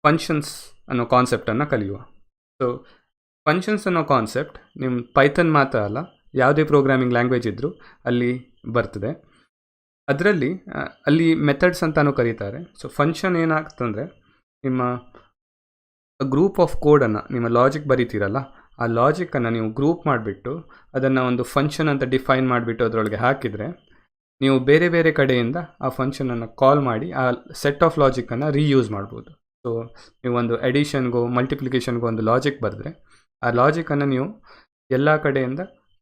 Functions ಅನ್ನೋ ಕಾನ್ಸೆಪ್ಟನ್ನು ಕಲಿಯುವ. So functions ಅನ್ನೋ ಕಾನ್ಸೆಪ್ಟ್ ನಿಮ್ಮ ಪೈಥನ್ ಮಾತ್ರ ಅಲ್ಲ, ಯಾವುದೇ ಪ್ರೋಗ್ರಾಮಿಂಗ್ ಲ್ಯಾಂಗ್ವೇಜ್ ಇದ್ದರೂ ಅಲ್ಲಿ ಬರ್ತದೆ. ಅದರಲ್ಲಿ ಅಲ್ಲಿ ಮೆಥಡ್ಸ್ ಅಂತಲೂ ಕರೀತಾರೆ. ಸೊ ಫಂಕ್ಷನ್ ಏನಾಗ್ತಂದರೆ, ನಿಮ್ಮ ಗ್ರೂಪ್ ಆಫ್ ಕೋಡನ್ನು, ನಿಮ್ಮ ಲಾಜಿಕ್ ಬರೀತೀರಲ್ಲ, ಆ ಲಾಜಿಕ್ಕನ್ನು ನೀವು ಗ್ರೂಪ್ ಮಾಡಿಬಿಟ್ಟು ಅದನ್ನು ಒಂದು ಫಂಕ್ಷನ್ ಅಂತ ಡಿಫೈನ್ ಮಾಡಿಬಿಟ್ಟು ಅದರೊಳಗೆ ಹಾಕಿದರೆ, ನೀವು ಬೇರೆ ಬೇರೆ ಕಡೆಯಿಂದ ಆ ಫಂಕ್ಷನನ್ನು ಕಾಲ್ ಮಾಡಿ ಆ ಸೆಟ್ ಆಫ್ ಲಾಜಿಕ್ಕನ್ನು ರೀಯೂಸ್ ಮಾಡ್ಬೋದು. ಸೊ ನೀವು ಒಂದು ಎಡಿಷನ್ಗೋ ಮಲ್ಟಿಪ್ಲಿಕೇಶನ್ಗೋ ಒಂದು ಲಾಜಿಕ್ ಬರೆದ್ರೆ, ಆ ಲಾಜಿಕ್ಕನ್ನು ನೀವು ಎಲ್ಲ ಕಡೆಯಿಂದ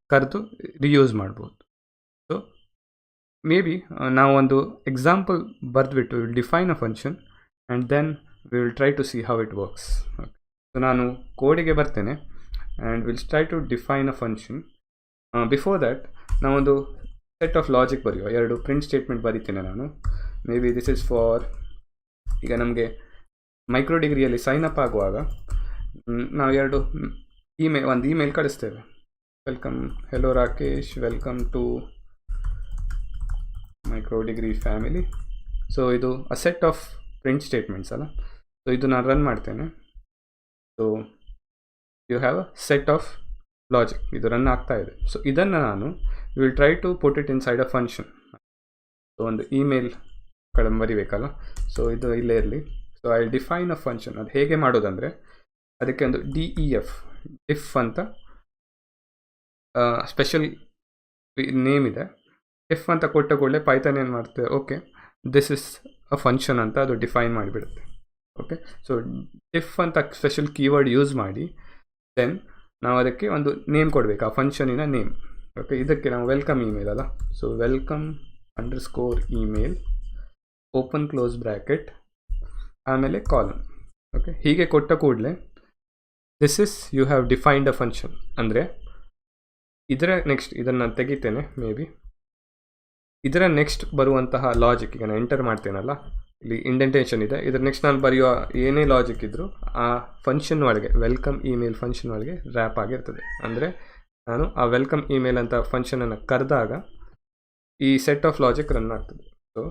ಕರೆದು ರೀಯೂಸ್ ಮಾಡ್ಬೋದು. ಸೊ ಮೇ ಬಿ ನಾವು ಒಂದು ಎಕ್ಸಾಂಪಲ್ ಬರೆದ್ಬಿಟ್ಟು define a function and then we will try to see how it works. So ನಾನು ಕೋಡಿಗೆ ಬರ್ತೇನೆ and will try to define a function. Before that ನಾವೊಂದು ಸೆಟ್ ಆಫ್ ಲಾಜಿಕ್ ಬರೆಯುವ, 2 print statement ಬರೀತೇನೆ ನಾನು. Maybe this is for, ಈಗ ನಮಗೆ ಮೈಕ್ರೋಡಿಗ್ರಿಯಲ್ಲಿ sign up ಆಗುವಾಗ ನಾವು ಒಂದು ಇಮೇಲ್ ಕಳಿಸ್ತೇವೆ, welcome, hello Rakesh, welcome to MicroDegree family. So ಇದು a set of print statements ಅಲ್ಲ. ಸೊ ಇದು ನಾನು ರನ್ ಮಾಡ್ತೇನೆ. So you have a set of logic, ಇದು ರನ್ ಆಗ್ತಾ ಇದೆ. ಸೊ ಇದನ್ನು ನಾನು will try to put it inside a function. So ಒಂದು ಇಮೇಲ್ ಕಡೆ ಬರಿಬೇಕಲ್ಲ, ಸೊ ಇದು ಇಲ್ಲೇ ಇರಲಿ. So I define a function. ಅದು ಹೇಗೆ ಮಾಡೋದಂದರೆ, ಅದಕ್ಕೆ ಒಂದು ಡಿಫ್ ಅಂತ ಸ್ಪೆಷಲ್ ನೇಮ್ ಇದೆ. ಡಿಫ್ ಅಂತ ಕೊಟ್ಟ ಕೂಡಲೇ ಪೈಥಾನ್ ಏನು ಮಾಡ್ತೇವೆ, okay this is a function ಅಂತ ಅದು ಡಿಫೈನ್ ಮಾಡಿಬಿಡುತ್ತೆ. ಓಕೆ, ಸೊ ಡಿಫ್ ಅಂತ ಸ್ಪೆಷಲ್ ಕೀವರ್ಡ್ ಯೂಸ್ ಮಾಡಿ ದೆನ್ ನಾವು ಅದಕ್ಕೆ ಒಂದು ನೇಮ್ ಕೊಡಬೇಕು, ಆ ಫಂಕ್ಷನಿನ ನೇಮ್. ಓಕೆ, ಇದಕ್ಕೆ ನಾವು ವೆಲ್ಕಮ್ ಇಮೇಲ್ ಅಲ್ಲ, so welcome underscore email open close bracket ಆಮೇಲೆ ಕಾಲಮ್. ಓಕೆ, ಹೀಗೆ ಕೊಟ್ಟ ಕೂಡಲೇ this is you have defined a function. ಅಂದರೆ ಇದರ ನೆಕ್ಸ್ಟ್ ಇದನ್ನು ನಾನು ತೆಗಿತೇನೆ, ಮೇ ಬಿ ಇದರ ನೆಕ್ಸ್ಟ್ ಬರುವಂತಹ ಲಾಜಿಕ್ ಈಗ ನಾನು ಎಂಟರ್ ಮಾಡ್ತೇನಲ್ಲ, ಇಲ್ಲಿ ಇಂಡೆಂಟೇಷನ್ ಇದೆ. ಇದರ ನೆಕ್ಸ್ಟ್ ನಾನು ಬರೆಯುವ ಏನೇ ಲಾಜಿಕ್ ಇದ್ದರೂ ಆ ಫಂಕ್ಷನ್ ಒಳಗೆ, ವೆಲ್ಕಮ್ ಇಮೇಲ್ ಫಂಕ್ಷನ್ ಒಳಗೆ ರ್ಯಾಪ್ ಆಗಿರ್ತದೆ. ಅಂದರೆ ನಾನು ಆ ವೆಲ್ಕಮ್ ಇಮೇಲ್ ಅಂತ ಫಂಕ್ಷನನ್ನು ಕರೆದಾಗ ಈ ಸೆಟ್ ಆಫ್ ಲಾಜಿಕ್ ರನ್ ಆಗ್ತದೆ. ಸೊ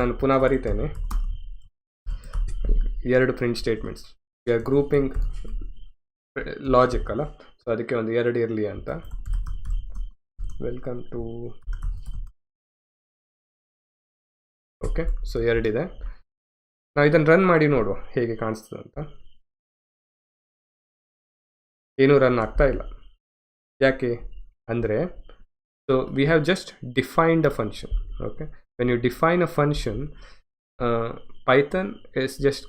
ನಾನು ಪುನಃ ಬರೀತೇನೆ 2 ಪ್ರಿಂಟ್ ಸ್ಟೇಟ್ಮೆಂಟ್ಸ್. ಈಗ ಗ್ರೂಪಿಂಗ್ ಲಾಜಿಕ್ ಅಲ್ಲ, ಸೊ ಅದಕ್ಕೆ ಒಂದು 2 ಇರಲಿ ಅಂತ. ವೆಲ್ಕಮ್ ಟು, ಓಕೆ, ಸೊ 2 ಇದೆ. ನಾವು ಇದನ್ನು ರನ್ ಮಾಡಿ ನೋಡುವ ಹೇಗೆ ಕಾಣಿಸ್ತದೆ ಅಂತ. ಏನೂ ರನ್ ಆಗ್ತಾ ಇಲ್ಲ. ಯಾಕೆ ಅಂದರೆ, so we have just defined a function. Okay, when you define a function, Python is just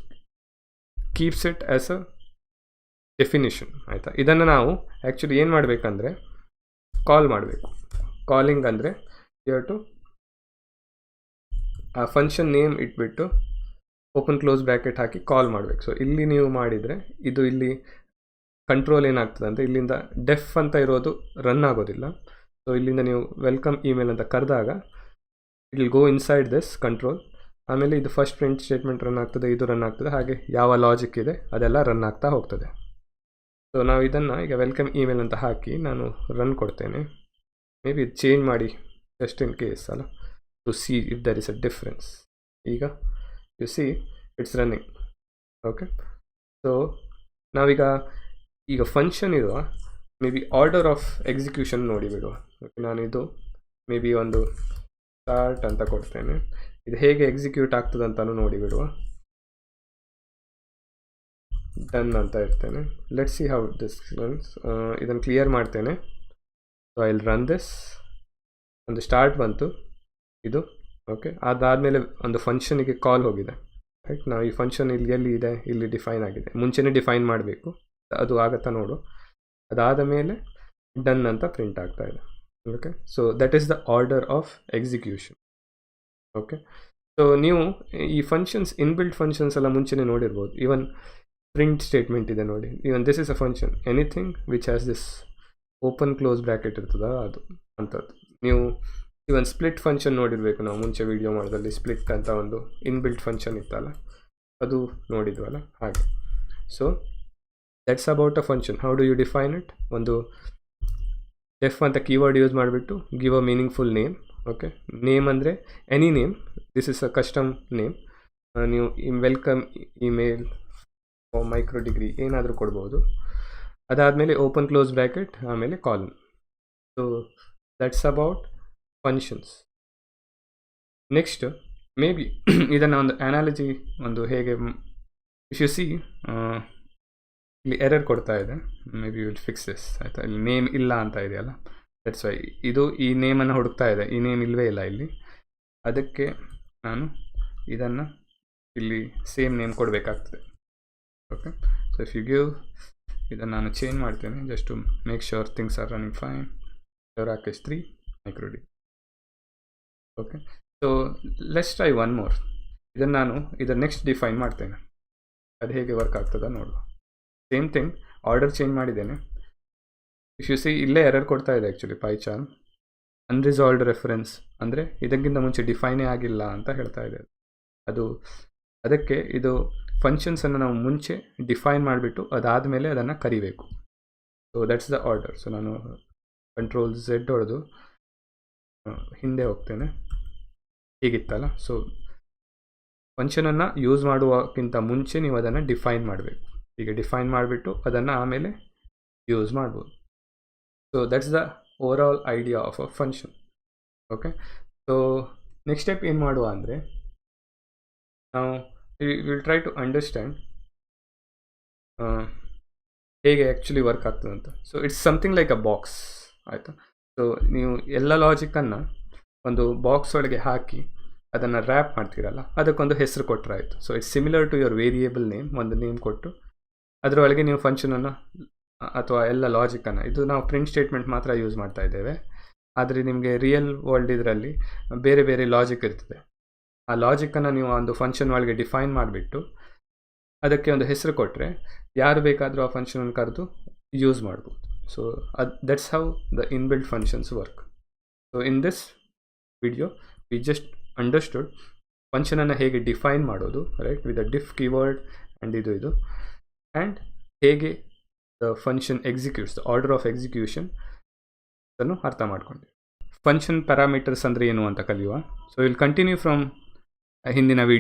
keeps it as a definition. ಆಯಿತಾ, ಇದನ್ನು ನಾವು ಆ್ಯಕ್ಚುಲಿ ಏನು ಮಾಡಬೇಕಂದ್ರೆ ಕಾಲ್ ಮಾಡಬೇಕು. ಕಾಲಿಂಗ್ ಅಂದರೆ ಯು ಹ್ಯಾವ್ ಟು ಆ ಫಂಕ್ಷನ್ ನೇಮ್ ಇಟ್ಬಿಟ್ಟು ಓಪನ್ ಕ್ಲೋಸ್ ಬ್ರ್ಯಾಕೆಟ್ ಹಾಕಿ ಕಾಲ್ ಮಾಡಬೇಕು. ಸೊ ಇಲ್ಲಿ ನೀವು ಮಾಡಿದರೆ ಇದು ಇಲ್ಲಿ ಕಂಟ್ರೋಲ್ ಏನಾಗ್ತದೆ ಅಂತ, ಇಲ್ಲಿಂದ ಡೆಫ್ ಅಂತ ಇರೋದು ರನ್ ಆಗೋದಿಲ್ಲ. ಸೊ ಇಲ್ಲಿಂದ ನೀವು ವೆಲ್ಕಮ್ ಇಮೇಲ್ ಅಂತ ಕರೆದಾಗ it will go inside this control. ಆಮೇಲೆ ಇದು ಫಸ್ಟ್ ಪ್ರಿಂಟ್ ಸ್ಟೇಟ್ಮೆಂಟ್ ರನ್ ಆಗ್ತದೆ, ಇದು ರನ್ ಆಗ್ತದೆ, ಹಾಗೆ ಯಾವ ಲಾಜಿಕ್ ಇದೆ ಅದೆಲ್ಲ ರನ್ ಆಗ್ತಾ ಹೋಗ್ತದೆ. ಸೊ ನಾವು ಇದನ್ನು ಈಗ ವೆಲ್ಕಮ್ ಇಮೇಲ್ ಅಂತ ಹಾಕಿ ನಾನು ರನ್ ಕೊಡ್ತೇನೆ. ಮೇ ಬಿ ಇದು ಚೇಂಜ್ ಮಾಡಿ ಜಸ್ಟ್ ಇನ್ ಕೇಸ್ ಅಲ್ಲ, to see if there is a difference. ಈಗ you see it's running. Okay, so ನಾವೀಗ ಫಂಕ್ಷನ್ ಇರುವ maybe order of execution ನೋಡಿಬಿಡುವ. ಓಕೆ, ನಾನಿದು ಮೇ ಬಿ ಒಂದು ಸ್ಟಾರ್ಟ್ ಅಂತ ಕೊಡ್ತೇನೆ. ಇದು ಹೇಗೆ ಎಕ್ಸಿಕ್ಯೂಟ್ ಆಗ್ತದೆ ಅಂತಲೂ ನೋಡಿಬಿಡುವ. ಡನ್ ಅಂತ ಇರ್ತೇನೆ. Let's see how this runs. ಇದನ್ನು ಕ್ಲಿಯರ್ ಮಾಡ್ತೇನೆ. So I will run this. ಒಂದು ಸ್ಟಾರ್ಟ್ ಬಂತು ಇದು. ಓಕೆ, ಅದಾದಮೇಲೆ ಒಂದು ಫಂಕ್ಷನಿಗೆ ಕಾಲ್ ಹೋಗಿದೆ. ರೈಟ್, ನಾವು ಈ ಫಂಕ್ಷನ್ ಇಲ್ಲಿ ಎಲ್ಲಿ ಇದೆ, ಇಲ್ಲಿ ಡಿಫೈನ್ ಆಗಿದೆ. ಮುಂಚೆನೇ ಡಿಫೈನ್ ಮಾಡಬೇಕು, ಅದು ಆಗುತ್ತಾ ನೋಡು. ಅದಾದ ಮೇಲೆ ಡನ್ ಅಂತ ಪ್ರಿಂಟ್ ಆಗ್ತಾ ಇದೆ. Okay, so that is the order of execution. Okay, so ನೀವು ಈ ಫಂಕ್ಷನ್ಸ್, ಇನ್ಬಿಲ್ಟ್ ಫಂಕ್ಷನ್ಸ್ ಎಲ್ಲ ಮುಂಚೆನೇ ನೋಡಿರ್ಬೋದು. ಈವನ್ ಪ್ರಿಂಟ್ ಸ್ಟೇಟ್ಮೆಂಟ್ ಇದೆ ನೋಡಿ, even this is a function, anything which has this open close bracket ಇರ್ತದ ಅದು ಅಂಥದ್ದು. ನೀವು ಈವನ್ ಸ್ಪ್ಲಿಟ್ ಫಂಕ್ಷನ್ ನೋಡಿರಬೇಕು, ನಾವು ಮುಂಚೆ ವೀಡಿಯೋ ಮಾಡೋದಲ್ಲಿ ಸ್ಪ್ಲಿಟ್ ಅಂತ ಒಂದು ಇನ್ಬಿಲ್ಟ್ ಫಂಕ್ಷನ್ ಇತ್ತಲ್ಲ, ಅದು ನೋಡಿದ್ವಲ್ಲ ಹಾಗೆ. So that's about a function. How do you define it? ಒಂದು ಡೆಫ್ ಅಂತ ಕೀವರ್ಡ್ ಯೂಸ್ ಮಾಡಿಬಿಟ್ಟು give a meaningful name. Okay, name ಅಂದರೆ any name, this is a custom name. ನೀವು ವೆಲ್ಕಮ್ ಇಮೇಲ್ MicroDegree ಏನಾದರೂ ಕೊಡ್ಬೋದು. ಅದಾದಮೇಲೆ ಓಪನ್ ಕ್ಲೋಸ್ ಬ್ರ್ಯಾಕೆಟ್, ಆಮೇಲೆ colon. So that's about functions. Next maybe ಇದನ್ನು ಒಂದು ಅನಾಲಜಿ, ಒಂದು ಹೇಗೆ, ಇಫ್ ಯು ಸಿ ಇಲ್ಲಿ ಎರರ್ ಕೊಡ್ತಾ ಇದೆ, maybe will fix this, ಆಯಿತಾ. ಇಲ್ಲಿ ನೇಮ್ ಇಲ್ಲ ಅಂತ ಇದೆಯಲ್ಲ, ದಟ್ಸ್ ವೈ ಇದು ಈ ನೇಮನ್ನು ಹುಡುಕ್ತಾ ಇದೆ, ಈ ನೇಮ್ ಇಲ್ಲವೇ ಇಲ್ಲ ಇಲ್ಲಿ. ಅದಕ್ಕೆ ನಾನು ಇದನ್ನು ಇಲ್ಲಿ ಸೇಮ್ ನೇಮ್ ಕೊಡಬೇಕಾಗ್ತದೆ. Okay, so if you give, ಇದನ್ನು ನಾನು ಚೇಂಜ್ ಮಾಡ್ತೇನೆ just to make sure things are running fine. Rakesh 3 MicroDegree. Okay, so let's try one more. ಇದನ್ನು ನಾನು ನೆಕ್ಸ್ಟ್ ಡಿಫೈನ್ ಮಾಡ್ತೇನೆ, ಅದು ಹೇಗೆ ವರ್ಕ್ ಆಗ್ತದ ನೋಡುವ. ಸೇಮ್ ಥಿಂಗ್, ಆರ್ಡರ್ ಚೇಂಜ್ ಮಾಡಿದ್ದೇನೆ. ಇಫ್ ಯು ಸಿ ಇಲ್ಲೇ ಎರರ್ ಕೊಡ್ತಾ ಇದೆ ಆ್ಯಕ್ಚುಲಿ, ಪೈಚಾನ್ ಅನ್ರಿಸಾಲ್ವ್ಡ್ ರೆಫರೆನ್ಸ್, ಅಂದರೆ ಇದಕ್ಕಿಂತ ಮುಂಚೆ ಡಿಫೈನೇ ಆಗಿಲ್ಲ ಅಂತ ಹೇಳ್ತಾ ಇದೆ. ಅದು ಅದಕ್ಕೆ ಇದು ಫಂಕ್ಷನ್ಸನ್ನು ನಾವು ಮುಂಚೆ ಡಿಫೈನ್ ಮಾಡಿಬಿಟ್ಟು ಅದಾದಮೇಲೆ ಅದನ್ನು ಕರಿಬೇಕು. So that's the order. So ನಾನು Ctrl+Z ಹೊಡೆದು ಹಿಂದೆ ಹೋಗ್ತೇನೆ, ಹೀಗಿತ್ತಲ್ಲ. ಸೊ ಫಂಕ್ಷನನ್ನು ಯೂಸ್ ಮಾಡುವಕ್ಕಿಂತ ಮುಂಚೆ ನೀವು ಅದನ್ನು ಡಿಫೈನ್ ಮಾಡಬೇಕು. ಹೀಗೆ ಡಿಫೈನ್ ಮಾಡಿಬಿಟ್ಟು ಅದನ್ನು ಆಮೇಲೆ ಯೂಸ್ ಮಾಡ್ಬೋದು. So that's the over all idea of a function. Okay, so next step ಏನು ಮಾಡುವ ಅಂದರೆ, ನಾವು ವಿಲ್ ಟ್ರೈ ಟು ಅಂಡರ್ಸ್ಟ್ಯಾಂಡ್ ಹೇಗೆ ಆ್ಯಕ್ಚುಲಿ ವರ್ಕ್ ಆಗ್ತದೆ ಅಂತ. So it's something like a box, ಆಯಿತಾ. ಸೊ ನೀವು ಎಲ್ಲ ಲಾಜಿಕನ್ನು ಒಂದು ಬಾಕ್ಸ್ ಒಳಗೆ ಹಾಕಿ ಅದನ್ನು ರ್ಯಾಪ್ ಮಾಡ್ತೀರಲ್ಲ, ಅದಕ್ಕೊಂದು ಹೆಸರು ಕೊಟ್ಟರೆ ಆಯಿತು. So it's similar to your variable name, ಒಂದು ನೇಮ್ ಕೊಟ್ಟು ಅದರೊಳಗೆ ನೀವು ಫಂಕ್ಷನನ್ನು ಅಥವಾ ಎಲ್ಲ ಲಾಜಿಕನ್ನು, ಇದು ನಾವು ಪ್ರಿಂಟ್ ಸ್ಟೇಟ್ಮೆಂಟ್ ಮಾತ್ರ ಯೂಸ್ ಮಾಡ್ತಾ ಇದ್ದೇವೆ, ಆದರೆ ನಿಮಗೆ ರಿಯಲ್ ವರ್ಲ್ಡ್ ಇದರಲ್ಲಿ ಬೇರೆ ಬೇರೆ ಲಾಜಿಕ್ ಇರ್ತದೆ. ಆ ಲಾಜಿಕನ್ನು ನೀವು ಒಂದು ಫಂಕ್ಷನ್ ಒಳಗೆ ಡಿಫೈನ್ ಮಾಡಿಬಿಟ್ಟು ಅದಕ್ಕೆ ಒಂದು ಹೆಸರು ಕೊಟ್ಟರೆ ಯಾರು ಬೇಕಾದರೂ ಆ ಫಂಕ್ಷನನ್ನು ಕರೆದು ಯೂಸ್ ಮಾಡ್ಬೋದು. So that's how the inbuilt functions work. So in this video we just understood ಫಂಕ್ಷನನ್ನು ಹೇಗೆ ಡಿಫೈನ್ ಮಾಡೋದು, right, with a def keyword and ಇದು ಆ್ಯಂಡ್ ಹೇಗೆ the function executes, the order of execution ಅದನ್ನು ಅರ್ಥ ಮಾಡ್ಕೊಂಡೆ. ಫಂಕ್ಷನ್ ಪ್ಯಾರಾಮೀಟರ್ಸ್ ಅಂದರೆ ಏನು ಅಂತ ಕಲಿಯುವ. ಸೊ ವಿಲ್ ಕಂಟಿನ್ಯೂ ಫ್ರಮ್ ಹಿಂದಿನ